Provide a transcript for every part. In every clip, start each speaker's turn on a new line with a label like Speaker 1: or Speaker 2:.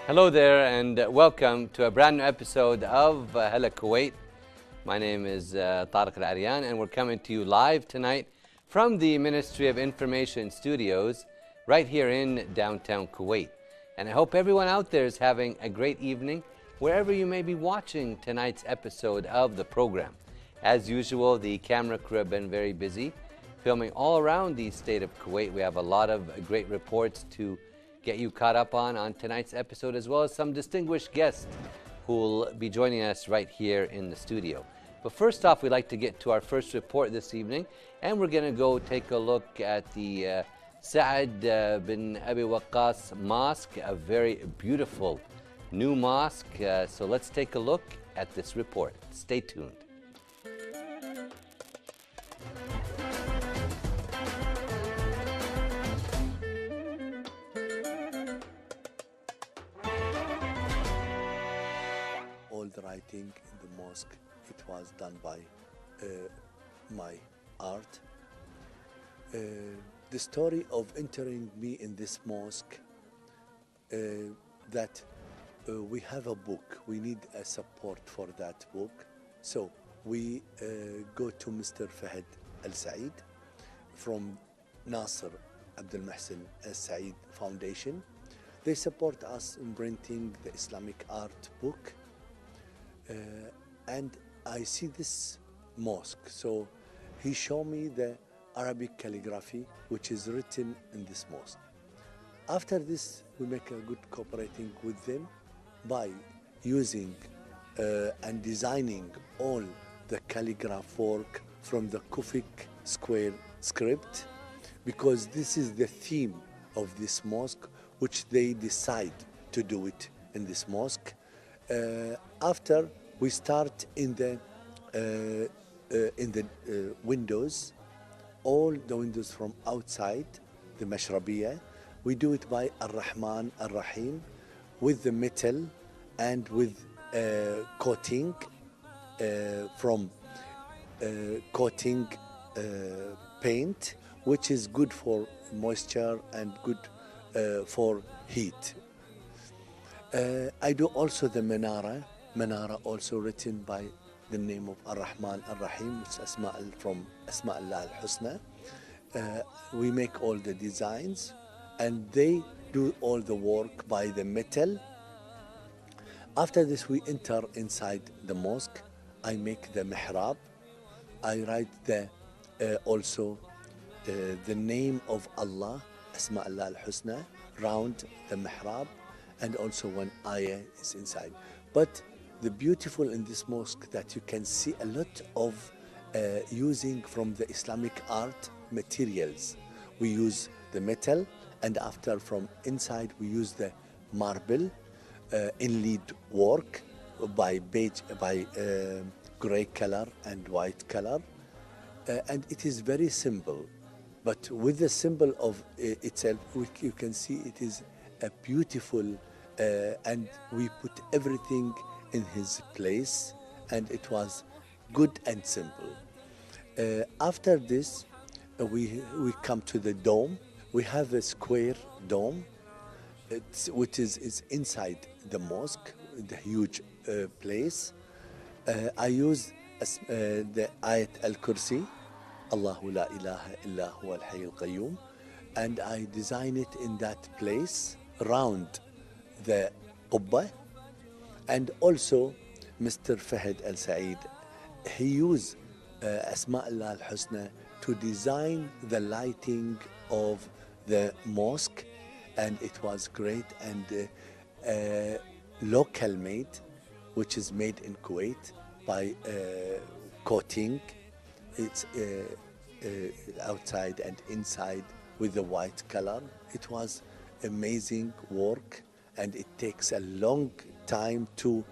Speaker 1: Hello there and welcome to a brand new episode of Hello Kuwait. My name is Tariq Al-Aryan and we're coming to you live tonight from the Ministry of Information Studios right here in downtown Kuwait. And I hope everyone out there is having a great evening wherever you may be watching tonight's episode of the program. As usual, the camera crew have been very busy filming all around the state of Kuwait. We have a lot of great reports to get you caught up on tonight's episode, as well as some distinguished guests who will be joining us right here in the studio. But first off, we'd like to get to our first report this evening, and we're going to go take a look at the Saad bin Abi Waqqas Mosque, a very beautiful new mosque. So let's take a look at this report. Stay tuned.
Speaker 2: The writing in the mosque, it was done by my art. The story of entering me in this mosque, that we have a book, we need a support for that book. So we go to Mr. Fahd Al-Said from Nasser Abdul Mahsen Al-Said Foundation. They support us in printing the Islamic art book. And I see this mosque, so he showed me the Arabic calligraphy which is written in this mosque. After this, we make a good cooperating with them by using and designing all the calligraph work from the Kufic square script, because this is the theme of this mosque, which they decide to do it in this mosque. After we start in the windows, all the windows from outside, the Mashrabiyah, we do it by Ar-Rahman Ar-Rahim with the metal and with coating from coating paint, which is good for moisture and good for heat. I do also the Manara also written by the name of Ar-Rahman Ar-Rahim, which is from Asma Allah Al-Husna. We make all the designs and they do all the work by the metal. After this, we enter inside the mosque. I make the mihrab. I write also the name of Allah, Asma Allah Al-Husna, round the mihrab, and also one ayah is inside. But the beautiful in this mosque that you can see a lot of using from the Islamic art materials. We use the metal, and after from inside we use the marble inlaid work by gray color and white color, and it is very simple. But with the symbol of itself, you can see it is a beautiful, and we put everything in his place, and it was good and simple. After this, we come to the dome. We have a square dome, which is inside the mosque, the huge place. I use the Ayat Al-Kursi, Allahu la ilaha illa huwa al-hayy al-qayyum, and I design it in that place around the Qubba. And also Mr. Fahd Al-Said, he used Asma Allah Al-Husna to design the lighting of the mosque, and it was great and local made, which is made in Kuwait by coating. It's outside and inside with the white color. It was amazing work, and it takes a long time to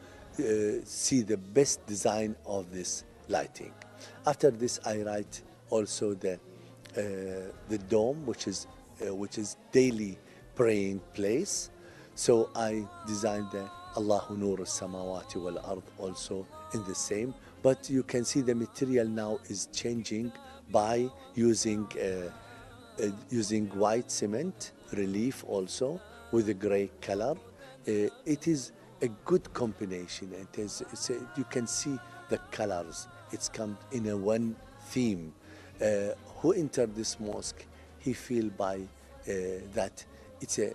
Speaker 2: see the best design of this lighting. After this, I write also the dome, which is daily praying place. So I designed the Allahu Nur al-Samawati wal-Ard also in the same. But you can see the material now is changing by using white cement relief also with a gray color. it is a good combination. You can see the colors. It's come in a one theme. Who entered this mosque, he feel by that it's a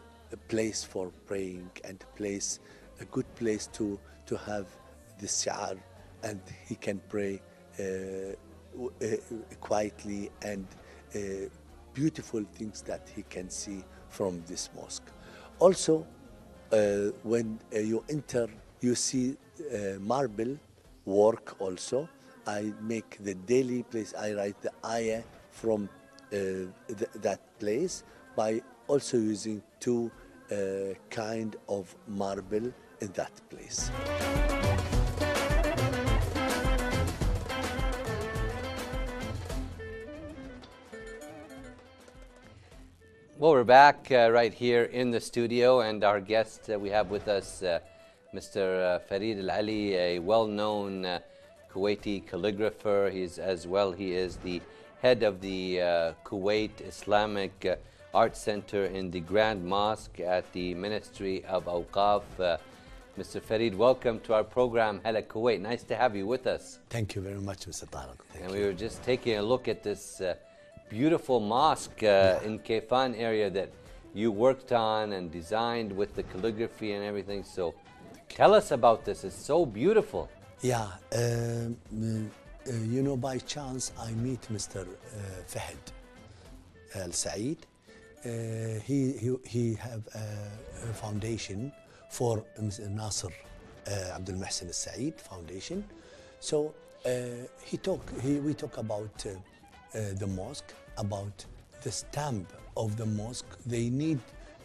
Speaker 2: place for praying and a good place to have the shi'ar, and he can pray quietly, and beautiful things that he can see from this mosque. Also, when you enter, you see marble work also. I make the daily place, I write the ayah from that place by also using two kind of marble in that place.
Speaker 1: Well, we're back right here in the studio, and our guest we have with us, Mr. فريد العلي, a well-known Kuwaiti calligrapher. He is the head of the Kuwait Islamic Art Center in the Grand Mosque at the Ministry of Awqaf. Mr. Farid, welcome to our program, Hello Kuwait. Nice to have you with us.
Speaker 2: Thank you very much, Mr. Tariq.
Speaker 1: And we were just taking a look at this beautiful mosque in Kefan area that you worked on and designed with the calligraphy and everything. So tell us about this. It's so beautiful.
Speaker 2: Yeah, you know, by chance I meet Mr. Fahd Al-Saeed. He have a foundation for Mr. Nasser Abdul Muhsin Al-Saeed Foundation. So we talk about the mosque, about the stamp of the mosque. They need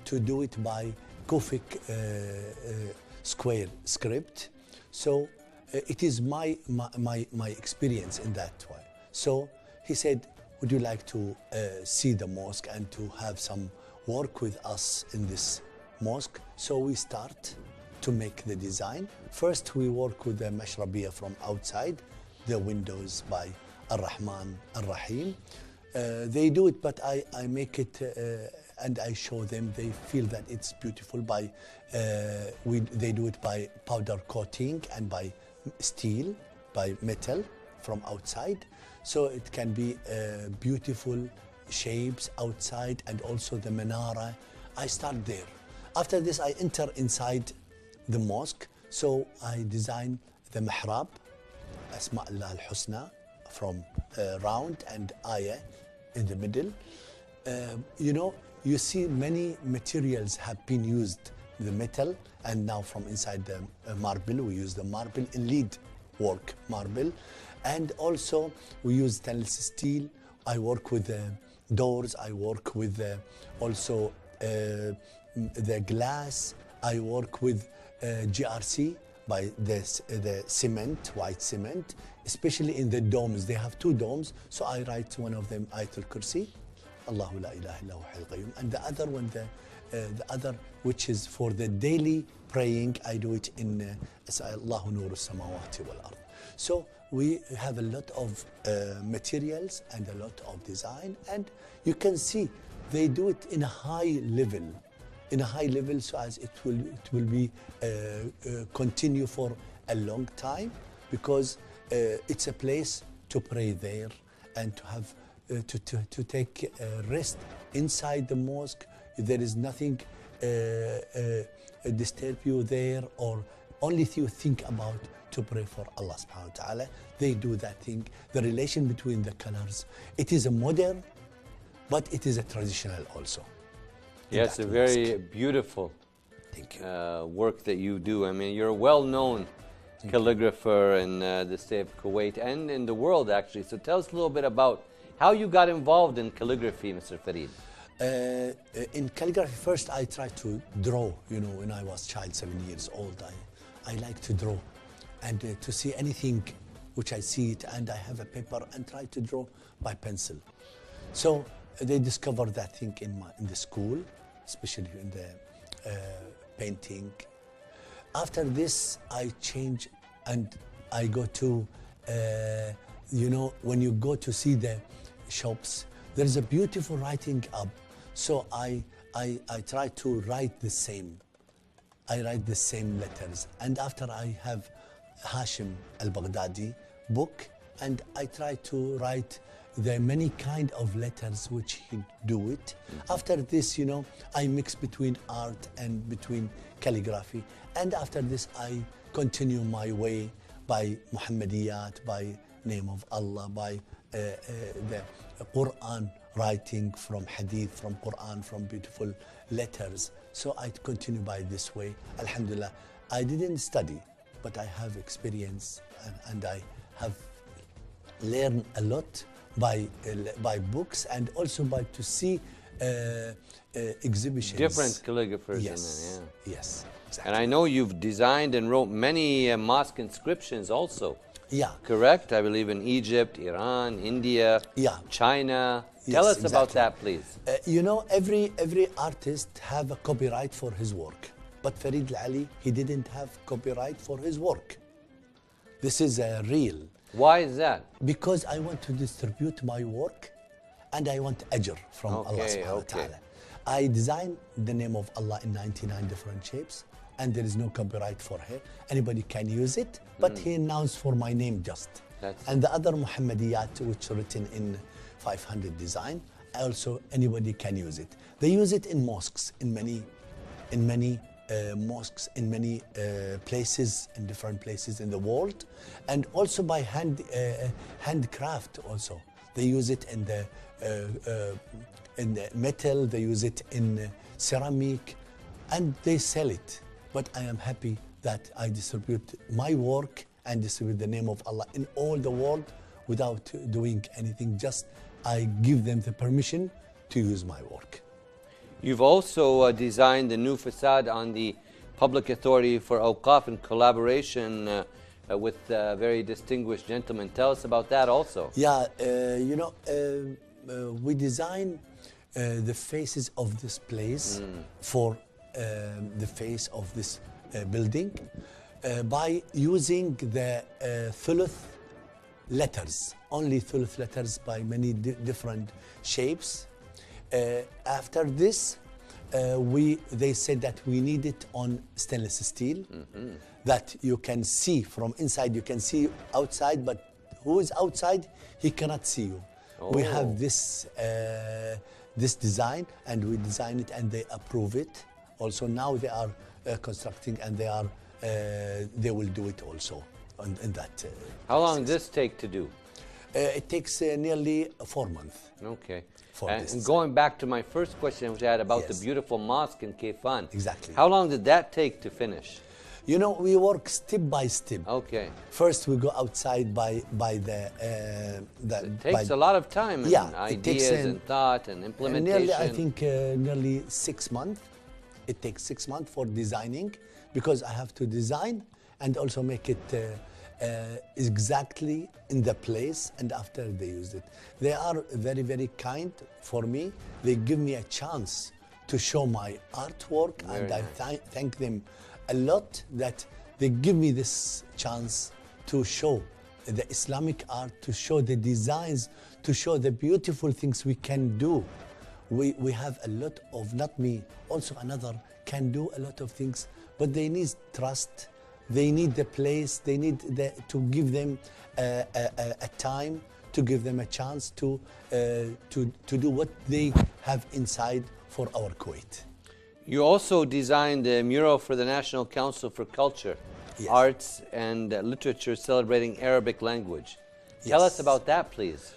Speaker 2: to do it by Kufic square script. So it is my experience in that way. So he said, would you like to see the mosque and to have some work with us in this mosque? So we start to make the design. First we work with the mashrabiyah from outside, the windows by Ar-Rahman Ar-Rahim. They do it, but I make it and I show them. They feel that it's beautiful by, they do it by powder coating and by steel, by metal from outside. So it can be beautiful shapes outside, and also the menorah. I start there. After this, I enter inside the mosque. So I design the mihrab, Asma Allah al-Husna, from round and ayah in the middle. You know, you see many materials have been used, the metal, and now from inside the marble, we use the marble in lead work marble. And also we use stainless steel. I work with doors, I work with also the glass. I work with GRC by the cement, white cement, especially in the domes. They have two domes, so I write one of them Ayatul Kursi, Allahu la ilaha illa huwa hayyul qayyum, and the other one, the other which is for the daily praying, I do it in Allahu nuru samawati wal ard. So we have a lot of materials and a lot of design, and you can see they do it in a high level. In a high level, so as it will be continue for a long time, because it's a place to pray there and to have to take rest inside the mosque. There is nothing disturb you there, or only you think about to pray for Allah subhanahu wa ta'ala. They do that thing. The relation between the colors, it is a modern, but it is a traditional also.
Speaker 1: Yes, a very beautiful work that you do. I mean, you're a well-known calligrapher in the state of Kuwait and in the world, actually. So tell us a little bit about how you got involved in calligraphy, Mr. Farid.
Speaker 2: In calligraphy, first I tried to draw. You know, when I was child, 7 years old, I like to draw, and to see anything which I see it, and I have a paper and try to draw by pencil. So they discovered that thing in the school, especially in the painting. After this, I change and I go to, you know, when you go to see the shops, there is a beautiful writing up. So I try to write the same. I write the same letters. And after I have Hashim al-Baghdadi book, and I try to write the many kind of letters which he do it. After this, you know, I mix between art and between calligraphy. And after this, I continue my way by Muhammadiyat, by name of Allah, by the Quran writing from Hadith, from Quran, from beautiful letters. So I continue by this way. Alhamdulillah, I didn't study, but I have experience and I have learned a lot by books and also by to see exhibitions.
Speaker 1: Different calligraphers.
Speaker 2: Yes,
Speaker 1: in there, yeah.
Speaker 2: Yes, exactly.
Speaker 1: And I know you've designed and wrote many mosque inscriptions also.
Speaker 2: Yeah.
Speaker 1: Correct? I believe in Egypt, Iran, India,
Speaker 2: Yeah.
Speaker 1: China.
Speaker 2: Yes,
Speaker 1: Tell us about
Speaker 2: exactly.
Speaker 1: that, please.
Speaker 2: You know, every artist have a copyright for his work. But Farid al-Ali, he didn't have copyright for his work. This is real.
Speaker 1: Why is that?
Speaker 2: Because I want to distribute my work and I want ajr from Allah
Speaker 1: Okay,
Speaker 2: subhanahu wa
Speaker 1: okay.
Speaker 2: ta'ala. I designed the name of Allah in 99 different shapes and there is no copyright for her. Anybody can use it, but he announced for my name just. And the other Muhammadiyat which are written in 500 design, also anybody can use it. They use it in mosques, in many mosques, in many places, in different places in the world, and also by handcraft also. They use it in the metal, they use it in ceramic, and they sell it. But I am happy that I distribute my work and distribute the name of Allah in all the world without doing anything. Just I give them the permission to use my work.
Speaker 1: You've also designed the new facade on the Public Authority for Awqaf in collaboration with very distinguished gentlemen. Tell us about that also.
Speaker 2: Yeah, you know, we design the faces of this place for the face of this building by using the thuluth letters, only thuluth letters by many different shapes. After this, they said that we need it on stainless steel, that you can see from inside, you can see outside, but who is outside, he cannot see you. We have this design, and we design it, and they approve it. Also now they are constructing, and they will do it also in that.
Speaker 1: How long does this take to do?
Speaker 2: It takes nearly 4 months.
Speaker 1: Okay.
Speaker 2: And
Speaker 1: going back to my first question, which I had about the
Speaker 2: Yes.
Speaker 1: beautiful mosque in Kefan.
Speaker 2: Exactly.
Speaker 1: How long did that take to finish?
Speaker 2: You know, we work step by step.
Speaker 1: Okay.
Speaker 2: First, we go outside by the.
Speaker 1: It takes a lot of time and
Speaker 2: it takes,
Speaker 1: ideas and thought and implementation.
Speaker 2: Nearly, I think, nearly 6 months. It takes 6 months for designing, because I have to design and also make it exactly in the place, and after they use it. They are very, very kind for me. They give me a chance to show my artwork, and I thank them a lot that they give me this chance to show the Islamic art, to show the designs, to show the beautiful things we can do. We have a lot of, not me, also another can do a lot of things, but they need trust. They need the place. They need to give them a time, to give them a chance to do what they have inside for our Kuwait.
Speaker 1: You also designed a mural for the National Council for Culture, Arts and Literature celebrating Arabic language. Tell us about that, please.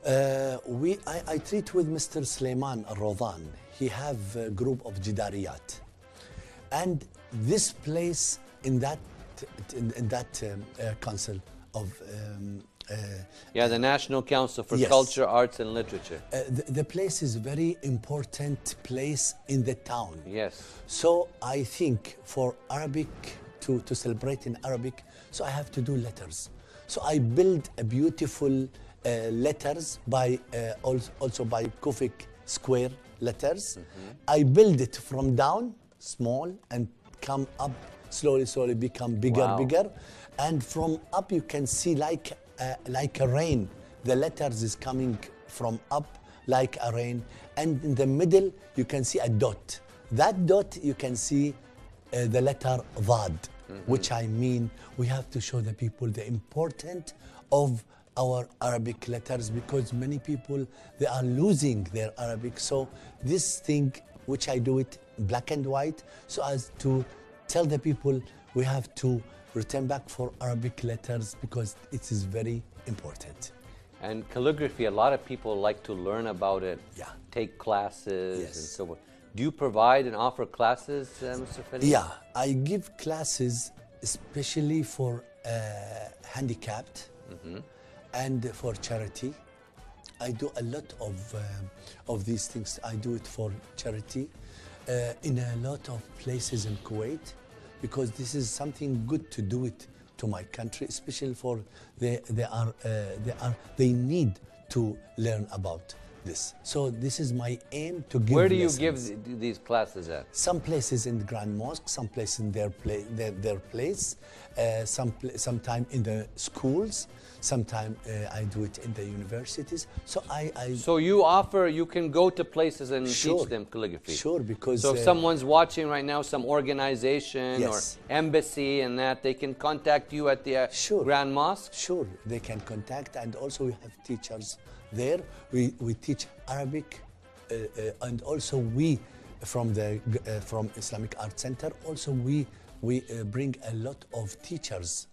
Speaker 2: I treat with Mr. Sulaiman Al-Rodan. He have a group of Jidariyat. And this place in that council of
Speaker 1: the National Council for
Speaker 2: Yes.
Speaker 1: Culture, Arts and Literature.
Speaker 2: The place is very important place in the town.
Speaker 1: Yes.
Speaker 2: So I think for Arabic, to celebrate in Arabic, so I have to do letters. So I build a beautiful letters by also by Kufik square letters. I build it from down, small, and come up slowly become bigger. And from up you can see like a rain. The letters is coming from up like a rain, and in the middle you can see a dot. That dot you can see the letter ضاد, which I mean we have to show the people the importance of our Arabic letters, because many people, they are losing their Arabic. So this thing, which I do it black and white, so as to tell the people we have to return back for Arabic letters because it is very important.
Speaker 1: And calligraphy, a lot of people like to learn about it,
Speaker 2: Yeah.
Speaker 1: take classes
Speaker 2: Yes.
Speaker 1: and so forth. Do you provide and offer classes, Mr. Farid?
Speaker 2: Yeah, I give classes especially for handicapped and for charity. I do a lot of these things. I do it for charity in a lot of places in Kuwait, because this is something good to do it to my country, especially for they need to learn about this. So this is my aim, to give.
Speaker 1: Where do you
Speaker 2: lessons.
Speaker 1: give these classes at?
Speaker 2: Some places in the Grand Mosque, some places in their place, sometime in the schools, sometime I do it in the universities. So
Speaker 1: So you offer, you can go to places and
Speaker 2: Sure.
Speaker 1: teach them calligraphy?
Speaker 2: Sure, because
Speaker 1: So if someone's watching right now, some organization
Speaker 2: Yes.
Speaker 1: or embassy and that, they can contact you at the
Speaker 2: Sure.
Speaker 1: Grand Mosque?
Speaker 2: Sure, they can contact, and also we have teachers there. We teach Arabic, and also we from Islamic Art Center, also we bring a lot of teachers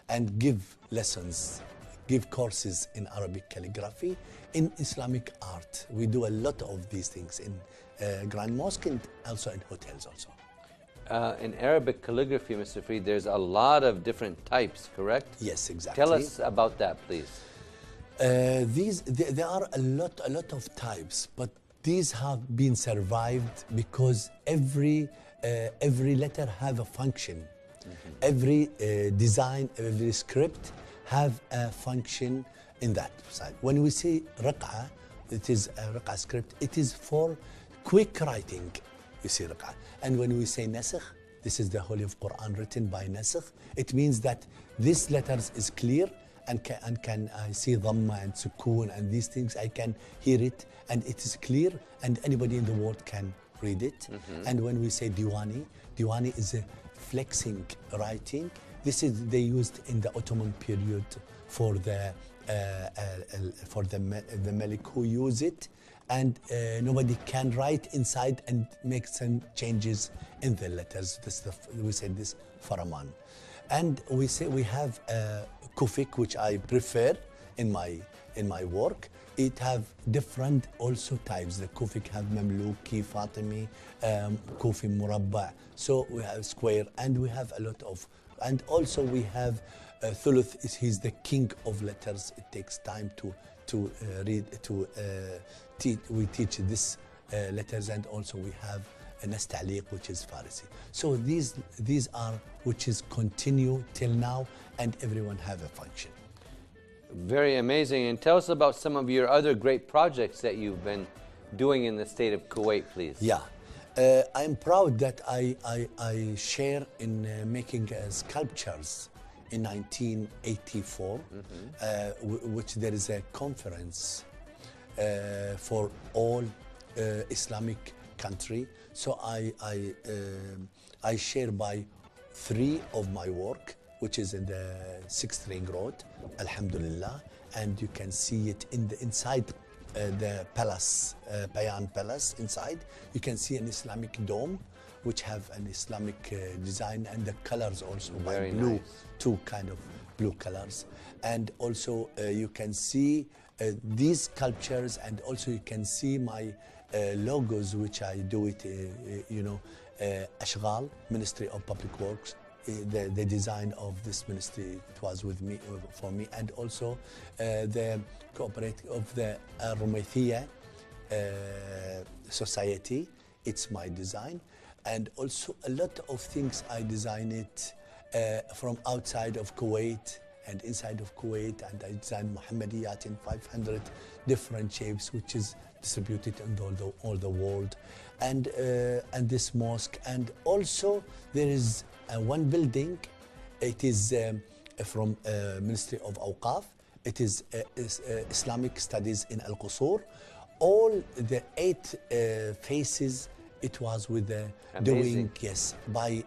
Speaker 2: and give lessons, give courses in Arabic calligraphy, in Islamic art. We do a lot of these things in Grand Mosque and also in hotels also.
Speaker 1: In Arabic calligraphy, Mr. Farid, there's a lot of different types, correct?
Speaker 2: Yes, exactly.
Speaker 1: Tell us about that, please.
Speaker 2: There are a lot of types, but these have been survived because every letter have a function. Every design, every script have a function in that side. When we say رقعة, it is a رقعة script, it is for quick writing, you see رقعة. And when we say نسخ, this is the Holy of Quran written by نسخ, it means that this letters is clear, and can I see dhamma and sukoon and these things, I can hear it and it is clear and anybody in the world can read it. And when we say diwani, diwani is a flexing writing. This is they used in the Ottoman period for the Malik who use it, and nobody can write inside and make some changes in the letters. We say this faraman. And we say we have Kufik, which I prefer in my work. It have different also types. The Kufik have Mamluki, Fatimi, Kufi Murabba. So we have square, and we have a lot of, and also we have Thuluth. He's the king of letters. It takes time to read, we teach this letters, and also we have Nastaliq, which is Farsi. So these are which is continue till now, and everyone have a function.
Speaker 1: Very amazing. And tell us about some of your other great projects that you've been doing in the state of Kuwait, please.
Speaker 2: Yeah, I'm proud that I share in making sculptures in 1984, which there is a conference for all Islamic country. So I share by 3 of my work, which is in the 6th Ring Road, Alhamdulillah, and you can see it inside the palace, Bayan Palace. Inside, you can see an Islamic dome, which have an Islamic design, and the colors also
Speaker 1: Very
Speaker 2: by blue,
Speaker 1: nice.
Speaker 2: 2 kind of blue colors, and also you can see these sculptures, and also you can see my logos, which I do it, Ashghal, Ministry of Public Works. The design of this ministry, it was with me, for me, and also the cooperative of the Rumaithia Society. It's my design, and also a lot of things I design it from outside of Kuwait and inside of Kuwait, and I design Muhammadiyat in 500 different shapes, which is distributed in all the world, and this mosque, and also there is one building. It is from Ministry of Awqaf. It is Islamic Studies in Al Qusur. All the 8 faces it was with the
Speaker 1: Amazing.
Speaker 2: by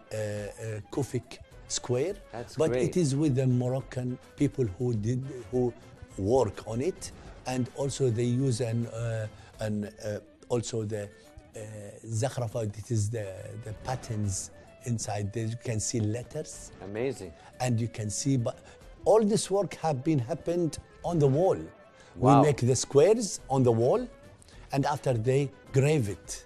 Speaker 2: Kufik Square.
Speaker 1: That's
Speaker 2: but
Speaker 1: great.
Speaker 2: it is with the Moroccan people who work on it, and also they use also the zakhrafa. It is the patterns inside there. You can see letters.
Speaker 1: Amazing.
Speaker 2: And you can see, but all this work happened on the wall.
Speaker 1: Wow.
Speaker 2: We make the squares on the wall, and after they grave it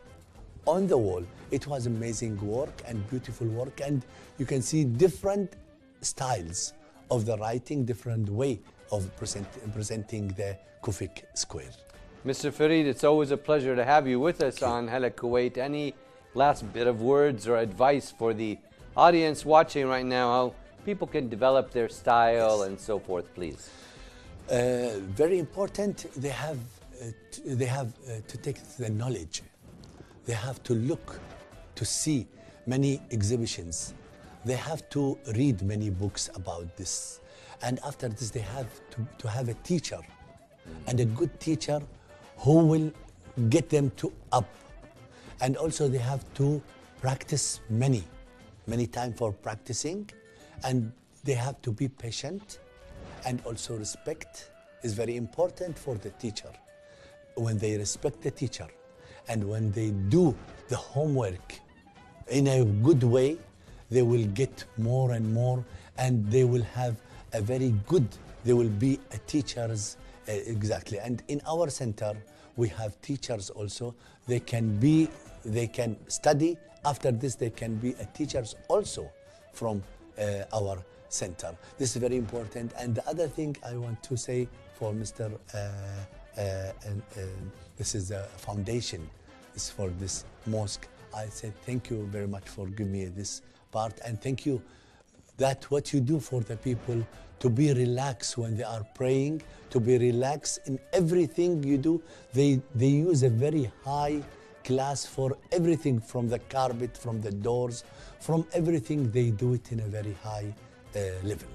Speaker 2: on the wall. It was amazing work and beautiful work, and you can see different styles of the writing, different way of presenting the Kufik Square.
Speaker 1: Mr. Farid, it's always a pleasure to have you with us on Hala Kuwait. Any last bit of words or advice for the audience watching right now, how people can develop their style and so forth, please?
Speaker 2: Very important, they have to take the knowledge. They have to look, to see many exhibitions. They have to read many books about this. And after this, they have to have a teacher, and a good teacher who will get them to up. And also they have to practice many time for practicing, and they have to be patient, and also respect is very important for the teacher. When they respect the teacher, and when they do the homework in a good way, they will get more and more, and they will have a very good, they will be a teachers, exactly. And in our center, we have teachers also. They can study. After this, they can be a teachers also from our center. This is very important. And the other thing I want to say for Mr. This is a foundation. It's for this mosque. I said thank you very much for giving me this part, and thank you that what you do for the people to be relaxed when they are praying, to be relaxed in everything you do. They use a very high class for everything, from the carpet, from the doors, from everything. They do it in a very high level.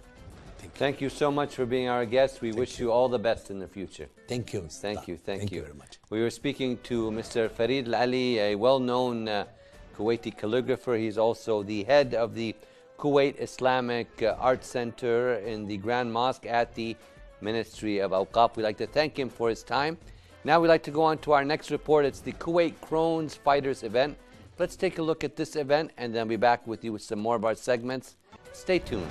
Speaker 1: Thank you so much for being our guest. We wish you all the best in the future.
Speaker 2: Thank you.
Speaker 1: Thank you.
Speaker 2: Thank you very much.
Speaker 1: We were speaking to Mr. Farid العلي, a well-known Kuwaiti calligrapher. He's also the head of the Kuwait Islamic Art Center in the Grand Mosque at the Ministry of Awqaf. We'd like to thank him for his time. Now we'd like to go on to our next report. It's the Kuwait Crohn's Fighters event. Let's take a look at this event, and then we'll be back with you with some more of our segments. Stay tuned.